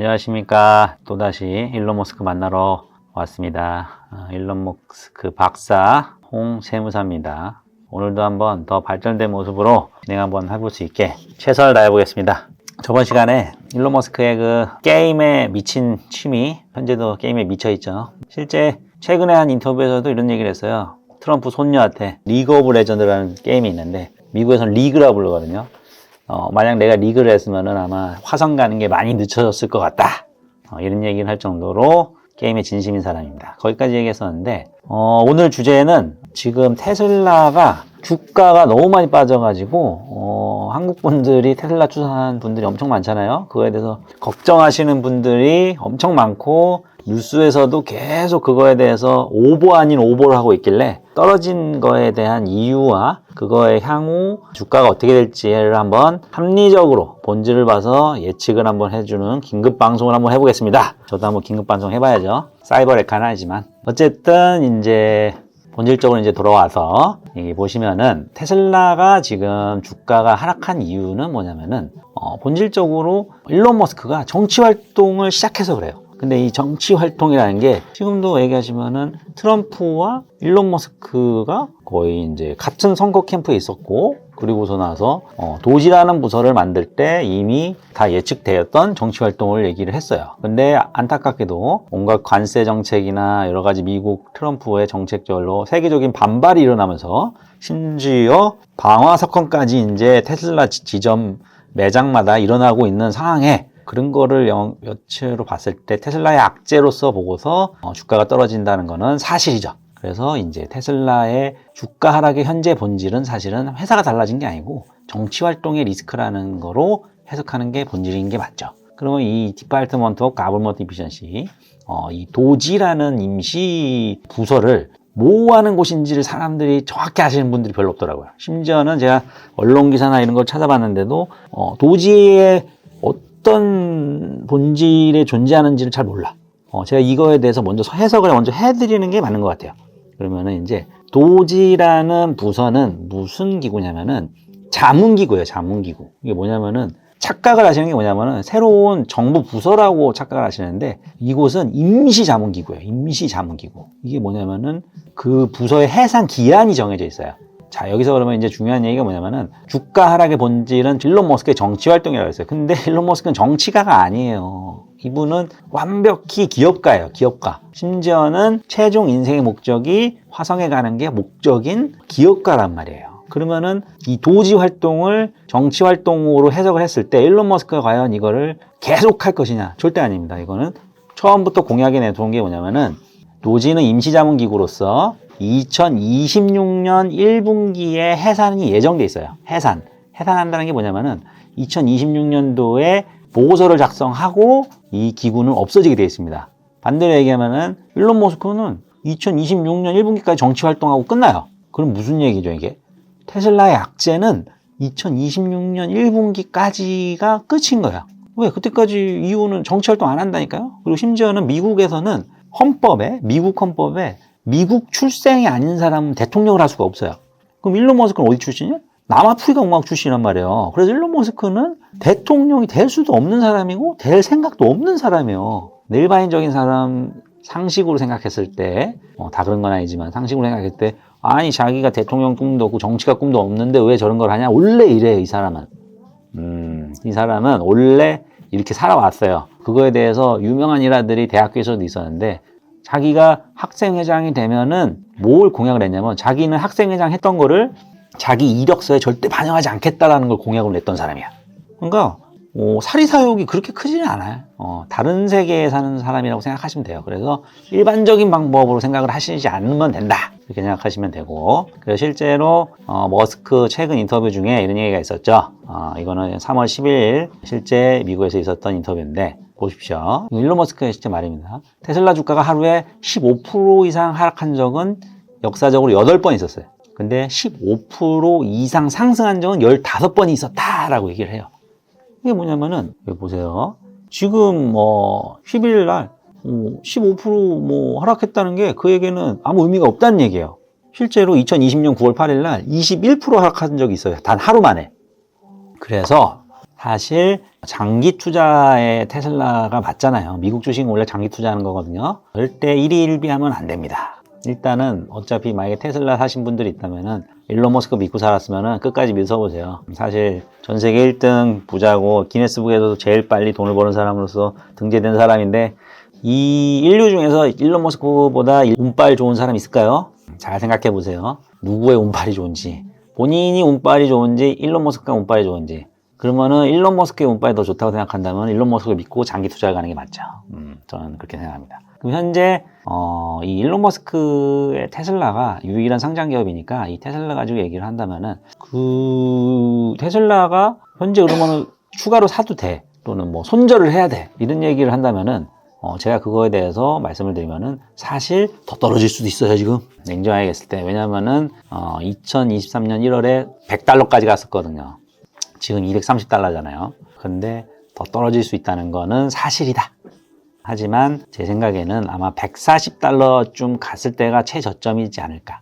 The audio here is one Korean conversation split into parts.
안녕하십니까. 또다시 일론 머스크 만나러 왔습니다. 일론 머스크 박사 홍세무사입니다. 오늘도 한번 더 발전된 모습으로 진행 한번 해볼 수 있게 최선을 다해 보겠습니다. 저번 시간에 일론 머스크의 그 게임에 미친 취미, 현재도 게임에 미쳐 있죠. 실제 최근에 한 인터뷰에서도 이런 얘기를 했어요. 트럼프 손녀한테 리그 오브 레전드라는 게임이 있는데 미국에서는 리그라고 부르거든요. 만약 내가 리그를 했으면은 아마 화성 가는 게 많이 늦춰졌을 것 같다. 이런 얘기를 할 정도로 게임에 진심인 사람입니다. 거기까지 얘기했었는데, 오늘 주제는 지금 테슬라가 주가가 너무 많이 빠져가지고, 한국 분들이 테슬라 투자한 분들이 엄청 많잖아요. 그거에 대해서 걱정하시는 분들이 엄청 많고, 뉴스에서도 계속 그거에 대해서 오보 아닌 오보를 하고 있길래 떨어진 거에 대한 이유와 그거의 향후 주가가 어떻게 될지를 한번 합리적으로 본질을 봐서 예측을 한번 해주는 긴급 방송을 한번 해보겠습니다. 저도 한번 긴급 방송 해봐야죠. 사이버 레카는 아니지만 어쨌든 이제 본질적으로 이제 돌아와서 여기 보시면은 테슬라가 지금 주가가 하락한 이유는 뭐냐면은 본질적으로 일론 머스크가 정치 활동을 시작해서 그래요. 근데 이 정치 활동이라는 게 지금도 얘기하시면은 트럼프와 일론 머스크가 거의 이제 같은 선거 캠프에 있었고, 그리고서 나서 도지라는 부서를 만들 때 이미 다 예측되었던 정치 활동을 얘기를 했어요. 근데 안타깝게도 온갖 관세 정책이나 여러 가지 미국 트럼프의 정책들로 세계적인 반발이 일어나면서 심지어 방화 사건까지 이제 테슬라 지점 매장마다 일어나고 있는 상황에 그런 거를 여체로 봤을 때 테슬라의 악재로서 보고서 주가가 떨어진다는 거는 사실이죠. 그래서 이제 테슬라의 주가 하락의 현재 본질은 사실은 회사가 달라진 게 아니고 정치 활동의 리스크라는 거로 해석하는 게 본질인 게 맞죠. 그러면 이 디파트먼트 오브 가버먼트 이피션시, 이 도지라는 임시 부서를 뭐 하는 곳인지를 사람들이 정확히 아시는 분들이 별로 없더라고요. 심지어는 제가 언론 기사나 이런 걸 찾아봤는데도 도지의 어떤 본질에 존재하는지를 잘 몰라. 제가 이거에 대해서 먼저 해석을 먼저 해드리는 게 맞는 것 같아요. 그러면은 이제 도지라는 부서는 무슨 기구냐면은 자문기구예요. 자문기구. 이게 뭐냐면은 착각을 하시는 게 뭐냐면은 새로운 정부 부서라고 착각을 하시는데 이곳은 임시자문기구예요. 임시자문기구. 이게 뭐냐면은 그 부서의 해상 기한이 정해져 있어요. 자, 여기서 그러면 이제 중요한 얘기가 뭐냐면은 주가 하락의 본질은 일론 머스크의 정치 활동이라고 했어요. 근데 일론 머스크는 정치가가 아니에요. 이분은 완벽히 기업가예요. 기업가. 심지어는 최종 인생의 목적이 화성에 가는 게 목적인 기업가란 말이에요. 그러면은 이 도지 활동을 정치 활동으로 해석을 했을 때 일론 머스크가 과연 이거를 계속할 것이냐? 절대 아닙니다. 이거는 처음부터 공약에 내놓은 게 뭐냐면은 도지는 임시자문기구로서 2026년 1분기에 해산이 예정돼 있어요. 해산한다는 게 뭐냐면은 2026년도에 보고서를 작성하고 이 기구는 없어지게 되어 있습니다. 반대로 얘기하면은 일론 머스크는 2026년 1분기까지 정치 활동하고 끝나요. 그럼 무슨 얘기죠, 이게? 테슬라의 악재는 2026년 1분기까지가 끝인 거야. 왜? 그때까지 이후는 정치 활동 안 한다니까요? 그리고 심지어는 미국에서는 미국 헌법에 미국 출생이 아닌 사람은 대통령을 할 수가 없어요. 그럼 일론 머스크는 어디 출신이야? 남아프리카 공화국 출신이란 말이에요. 그래서 일론 머스크는 대통령이 될 수도 없는 사람이고 될 생각도 없는 사람이에요. 일반적인 사람 상식으로 생각했을 때, 다 그런 건 아니지만 상식으로 생각했을 때, 아니 자기가 대통령 꿈도 없고 정치가 꿈도 없는데 왜 저런 걸 하냐? 원래 이래요, 이 사람은. 이 사람은 원래 이렇게 살아왔어요. 그거에 대해서 유명한 일화들이 대학교에서도 있었는데, 자기가 학생회장이 되면은 뭘 공약을 했냐면 자기는 학생회장 했던 거를 자기 이력서에 절대 반영하지 않겠다라는 걸 공약을 냈던 사람이야. 그러니까 사리사욕이 그렇게 크지는 않아요. 다른 세계에 사는 사람이라고 생각하시면 돼요. 그래서 일반적인 방법으로 생각을 하시지 않으면 된다, 이렇게 생각하시면 되고, 그래서 실제로 머스크 최근 인터뷰 중에 이런 얘기가 있었죠. 이거는 3월 10일 실제 미국에서 있었던 인터뷰인데 보십시오. 일론 머스크의 실제 말입니다. 테슬라 주가가 하루에 15% 이상 하락한 적은 역사적으로 8번 있었어요. 근데 15% 이상 상승한 적은 15번이 있었다라고 얘기를 해요. 이게 뭐냐면은, 여기 보세요. 지금 11일 날 15% 하락했다는 게 그에게는 아무 의미가 없다는 얘기예요. 실제로 2020년 9월 8일 날 21% 하락한 적이 있어요. 단 하루 만에. 그래서 사실 장기 투자에 테슬라가 맞잖아요. 미국 주식은 원래 장기 투자하는 거거든요. 절대 일희일비하면 안 됩니다. 일단은 어차피 만약에 테슬라 사신 분들이 있다면은 일론 머스크 믿고 살았으면은 끝까지 믿어보세요. 사실 전 세계 1등 부자고 기네스북에서도 제일 빨리 돈을 버는 사람으로서 등재된 사람인데 이 인류 중에서 일론 머스크보다 운빨 좋은 사람 있을까요? 잘 생각해 보세요. 누구의 운빨이 좋은지, 본인이 운빨이 좋은지 일론 머스크가 운빨이 좋은지. 그러면은 일론 머스크의 운빨이 더 좋다고 생각한다면 일론 머스크를 믿고 장기 투자를 가는 게 맞죠. 저는 그렇게 생각합니다. 그럼 현재 이 일론 머스크의 테슬라가 유일한 상장 기업이니까 이 테슬라 가지고 얘기를 한다면은 그 테슬라가 현재 그러면은 추가로 사도 돼 또는 뭐 손절을 해야 돼 이런 얘기를 한다면은 제가 그거에 대해서 말씀을 드리면은 사실 더 떨어질 수도 있어요 지금 냉정하게 했을 때. 왜냐면은 2023년 1월에 $100까지 갔었거든요. 지금 $230잖아요. 근데 더 떨어질 수 있다는 거는 사실이다. 하지만 제 생각에는 아마 $140쯤 갔을 때가 최저점이지 않을까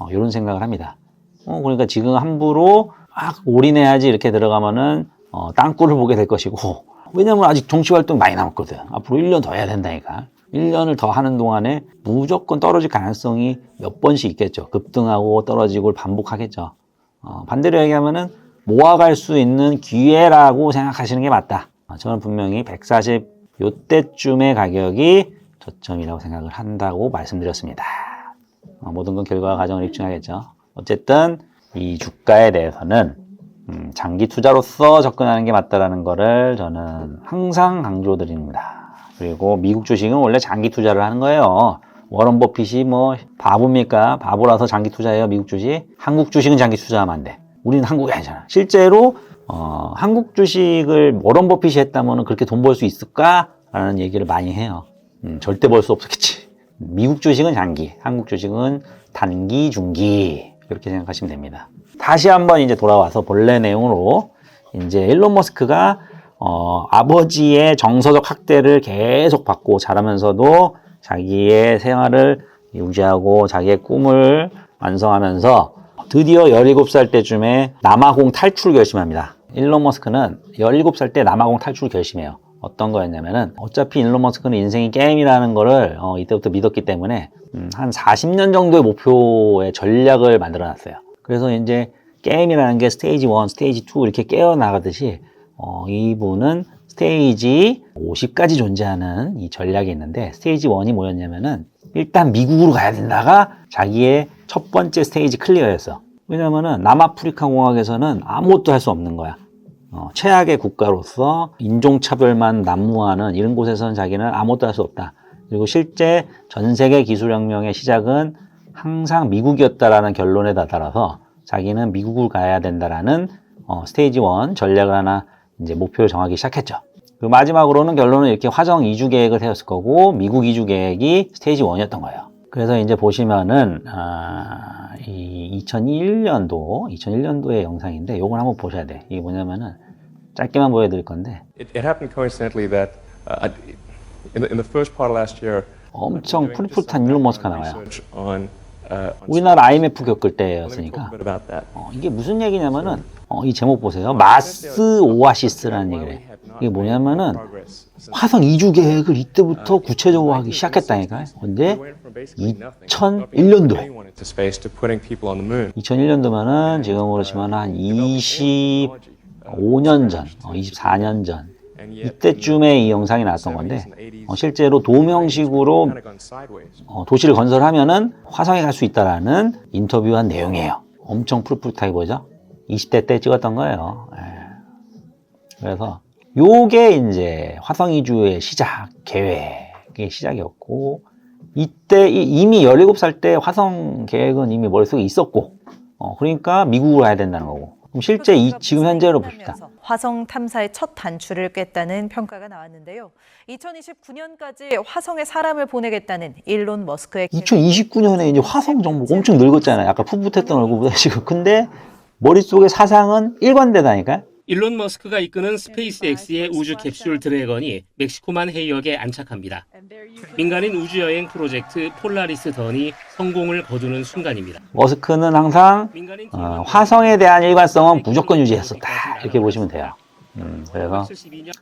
이런 생각을 합니다. 그러니까 지금 함부로 막 올인해야지 이렇게 들어가면은 땅굴을 보게 될 것이고, 왜냐면 아직 정치활동 많이 남았거든. 앞으로 1년 더 해야 된다니까. 1년을 더 하는 동안에 무조건 떨어질 가능성이 몇 번씩 있겠죠. 급등하고 떨어지고 반복하겠죠. 반대로 얘기하면은 모아갈 수 있는 기회라고 생각하시는 게 맞다. 저는 분명히 140 요때쯤의 가격이 저점이라고 생각을 한다고 말씀드렸습니다. 모든 건 결과와 과정을 입증하겠죠. 어쨌든 이 주가에 대해서는 장기 투자로서 접근하는 게 맞다라는 거를 저는 항상 강조드립니다. 그리고 미국 주식은 원래 장기 투자를 하는 거예요. 워런 버핏이 뭐 바보입니까? 바보라서 장기 투자해요, 미국 주식. 한국 주식은 장기 투자하면 안 돼. 우리는 한국이 아니잖아. 실제로 한국 주식을 워런 버핏이 했다면 그렇게 돈 벌 수 있을까? 라는 얘기를 많이 해요. 절대 벌 수 없었겠지. 미국 주식은 장기, 한국 주식은 단기, 중기. 이렇게 생각하시면 됩니다. 다시 한번 이제 돌아와서 본래 내용으로 이제 일론 머스크가 아버지의 정서적 학대를 계속 받고 자라면서도 자기의 생활을 유지하고 자기의 꿈을 완성하면서 드디어 17살 때쯤에 남아공 탈출 결심합니다. 일론 머스크는 17살 때 남아공 탈출 결심해요. 어떤 거였냐면은 어차피 일론 머스크는 인생이 게임이라는 거를 이때부터 믿었기 때문에 한 40년 정도의 목표의 전략을 만들어 놨어요. 그래서 이제 게임이라는 게 스테이지 1, 스테이지 2 이렇게 깨어나가듯이 이분은 스테이지 50까지 존재하는 이 전략이 있는데, 스테이지 1이 뭐였냐면은 일단 미국으로 가야 된다가 자기의 첫 번째 스테이지 클리어였어. 왜냐면은 남아프리카 공화국에서는 아무것도 할 수 없는 거야. 최악의 국가로서 인종차별만 난무하는 이런 곳에서는 자기는 아무것도 할 수 없다. 그리고 실제 전 세계 기술혁명의 시작은 항상 미국이었다라는 결론에 다다라서 자기는 미국을 가야 된다라는 스테이지 1 전략을 하나 이제 목표를 정하기 시작했죠. 그 마지막으로는 결론은 이렇게 화성 이주 계획을 세웠을 거고, 미국 이주 계획이 스테이지 1이었던 거예요. 그래서 이제 보시면은 이 2001년도의 영상인데 요걸 한번 보셔야 돼. 이게 뭐냐면은 짧게만 보여드릴 건데, It happened coincidentally that in the first part of last year, 엄청 푸릇푸릇한 일론 머스크가 나와요. research on 우리나라 IMF 겪을 때였으니까. a bit about that. 이게 무슨 얘기냐면은 이 제목 보세요. 마스 오아시스라는 얘기를 해. 이게 뭐냐면은 화성 이주 계획을 이때부터 구체적으로 하기 시작했다니까요. 근데 2001년도에 2001년도면은 지금으로 치면 한 25년 전, 24년 전 이때쯤에 이 영상이 나왔던 건데, 실제로 도명식으로 도시를 건설하면은 화성에 갈 수 있다라는 인터뷰한 내용이에요. 엄청 푸릇푸릇하게 보이죠? 20대 때 찍었던 거예요. 그래서 요게 이제 화성 이주의 시작 계획의 시작이었고, 이때 이미 17살 때 화성 계획은 이미 머릿속에 있었고, 그러니까 미국으로 가야 된다는 거고. 그럼 실제 지금 현재로 봅시다. 화성 탐사의 첫 단추를 꿰다는 평가가 나왔는데요. 2029년까지 화성에 사람을 보내겠다는 일론 머스크의 2029년에 이제 화성 정보 엄청 늙었잖아요. 아까 풋풋했던 얼굴보다 지금. 근데 머릿속에 사상은 일관되다니까요. 일론 머스크가 이끄는 스페이스X의 우주 캡슐 드래건이 멕시코만 해역에 안착합니다. 민간인 우주여행 프로젝트 폴라리스 던이 성공을 거두는 순간입니다. 머스크는 항상 화성에 대한 일관성은 무조건 유지했었다. 이렇게 보시면 돼요. 그래서 1972년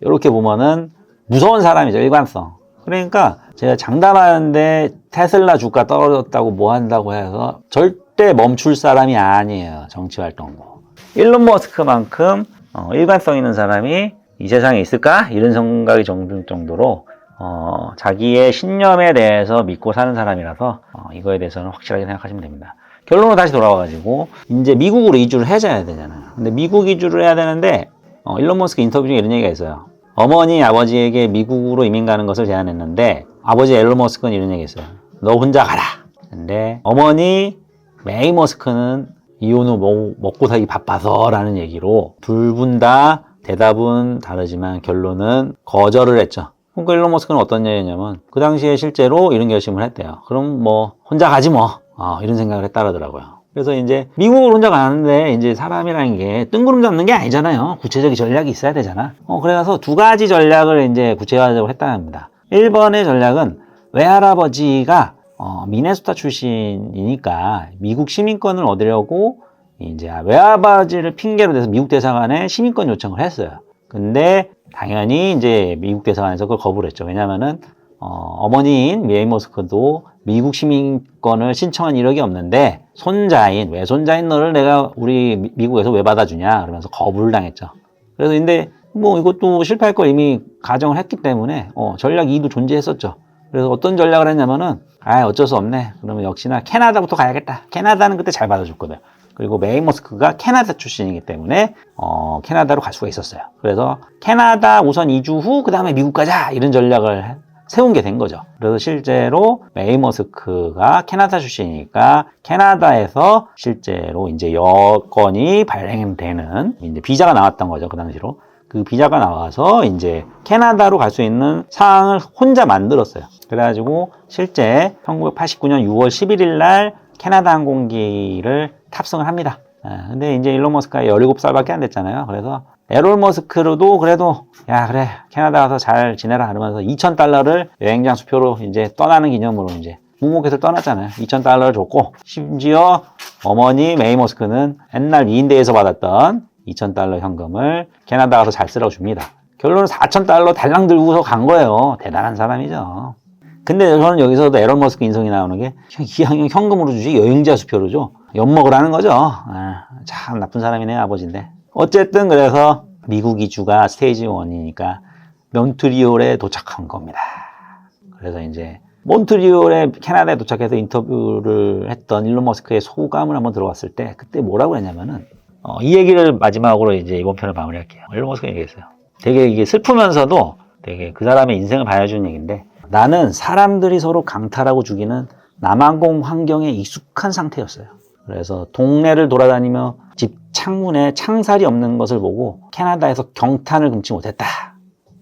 이렇게 보면은 무서운 사람이죠, 일관성. 그러니까 제가 장담하는데 테슬라 주가 떨어졌다고 뭐 한다고 해서 절대 멈출 사람이 아니에요, 정치 활동도. 일론 머스크만큼 일관성 있는 사람이 이 세상에 있을까? 이런 생각이 들 정도로 자기의 신념에 대해서 믿고 사는 사람이라서 이거에 대해서는 확실하게 생각하시면 됩니다. 결론으로 다시 돌아와가지고 이제 미국으로 이주를 해줘야 되잖아요. 근데 미국 이주를 해야 되는데 일론 머스크 인터뷰 중에 이런 얘기가 있어요. 어머니, 아버지에게 미국으로 이민 가는 것을 제안했는데 아버지 일론 머스크는 이런 얘기했어요. 너 혼자 가라. 근데 어머니 메이 머스크는 이혼 후 먹고 살기 바빠서 라는 얘기로 둘 분 다 대답은 다르지만 결론은 거절을 했죠. 그러니까 일론 머스크는 어떤 얘기냐면 그 당시에 실제로 이런 결심을 했대요. 그럼 뭐 혼자 가지 뭐 이런 생각을 했다더라고요. 그래서 이제 미국을 혼자 가는데 이제 사람이라는 게 뜬구름 잡는 게 아니잖아요. 구체적인 전략이 있어야 되잖아. 그래서 두 가지 전략을 이제 구체화적으로 했다는 겁니다. 1번의 전략은 외할아버지가 미네소타 출신이니까 미국 시민권을 얻으려고 이제 외할아버지를 핑계로 대서 미국 대사관에 시민권 요청을 했어요. 근데 당연히 이제 미국 대사관에서 그걸 거부를 했죠. 왜냐면은 어머니인 메이 머스크도 미국 시민권을 신청한 이력이 없는데 외손자인 너를 내가 우리 미국에서 왜 받아주냐 그러면서 거부를 당했죠. 그래서 근데 뭐 이것도 실패할 걸 이미 가정을 했기 때문에 전략 2도 존재했었죠. 그래서 어떤 전략을 했냐면은 어쩔 수 없네. 그러면 역시나 캐나다부터 가야겠다. 캐나다는 그때 잘 받아줬거든. 그리고 메이 머스크가 캐나다 출신이기 때문에 캐나다로 갈 수가 있었어요. 그래서 캐나다 우선 이주 후 그 다음에 미국 가자 이런 전략을 세운 게 된 거죠. 그래서 실제로 메이 머스크가 캐나다 출신이니까 캐나다에서 실제로 이제 여권이 발행되는 이제 비자가 나왔던 거죠. 그 당시로. 그 비자가 나와서 이제 캐나다로 갈 수 있는 상황을 혼자 만들었어요. 그래가지고 실제 1989년 6월 11일 날 캐나다 항공기를 탑승을 합니다. 근데 이제 일론 머스크가 17살밖에 안 됐잖아요. 그래서 일론 머스크로도 그래도 야 그래 캐나다 가서 잘 지내라 그러면서 $2,000를 여행장 수표로 이제 떠나는 기념으로 이제 묵묵해서 떠났잖아요. $2,000를 줬고 심지어 어머니 메이 머스크는 옛날 미인대에서 받았던 $2,000 현금을 캐나다 가서 잘 쓰라고 줍니다. 결론은 $4,000 달랑 들고서 간 거예요. 대단한 사람이죠. 근데 저는 여기서도 일론 머스크 인성이 나오는 게 이왕이면 현금으로 주지 여행자 수표로 줘. 엿먹으라는 거죠. 참 나쁜 사람이네 아버지인데. 어쨌든 그래서 미국 이주가 스테이지 1이니까 몬트리올에 도착한 겁니다. 그래서 이제 몬트리올에 캐나다에 도착해서 인터뷰를 했던 일론 머스크의 소감을 한번 들어봤을 때 그때 뭐라고 했냐면은 이 얘기를 마지막으로 이제 이번 편을 마무리할게요. 일론 머스크가 얘기했어요. 되게 이게 슬프면서도 되게 그 사람의 인생을 봐주는 얘기인데 나는 사람들이 서로 강탈하고 죽이는 남아공 환경에 익숙한 상태였어요. 그래서 동네를 돌아다니며 집 창문에 창살이 없는 것을 보고 캐나다에서 경탄을 금치 못했다.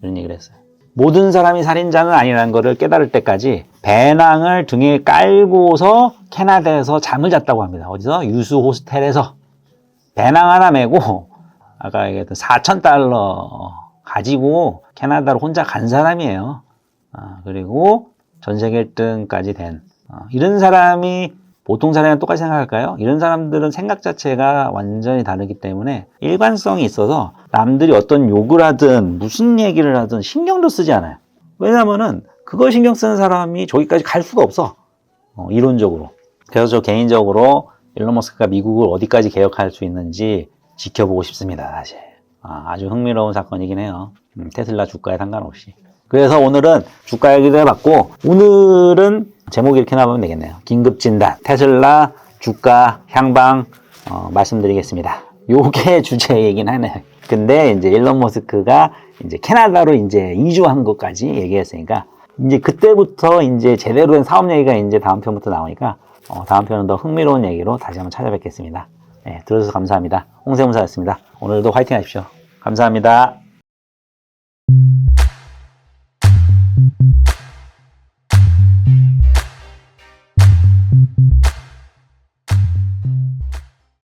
이런 얘기를 했어요. 모든 사람이 살인자는 아니라는 것을 깨달을 때까지 배낭을 등에 깔고서 캐나다에서 잠을 잤다고 합니다. 어디서? 유수 호스텔에서. 배낭 하나 메고 아까 얘기했던 $4,000 가지고 캐나다로 혼자 간 사람이에요. 그리고 전 세계 1등까지 된 이런 사람이 보통 사람이랑 똑같이 생각할까요? 이런 사람들은 생각 자체가 완전히 다르기 때문에 일관성이 있어서 남들이 어떤 욕을 하든 무슨 얘기를 하든 신경도 쓰지 않아요. 왜냐면은 그걸 신경 쓰는 사람이 저기까지 갈 수가 없어. 이론적으로. 그래서 저 개인적으로 일론 머스크가 미국을 어디까지 개혁할 수 있는지 지켜보고 싶습니다. 사실. 아주 흥미로운 사건이긴 해요. 테슬라 주가에 상관없이. 그래서 오늘은 주가 얘기를 해봤고 오늘은 제목이 이렇게 나오면 되겠네요. 긴급진단 테슬라 주가 향방 말씀드리겠습니다. 요게 주제이긴 하네요. 근데 이제 일론 머스크가 이제 캐나다로 이제 이주한 것까지 얘기했으니까 이제 그때부터 이제 제대로 된 사업 얘기가 이제 다음 편부터 나오니까 다음 편은 더 흥미로운 얘기로 다시 한번 찾아뵙겠습니다. 네, 들어주셔서 감사합니다. 홍세무사였습니다. 오늘도 화이팅 하십시오. 감사합니다.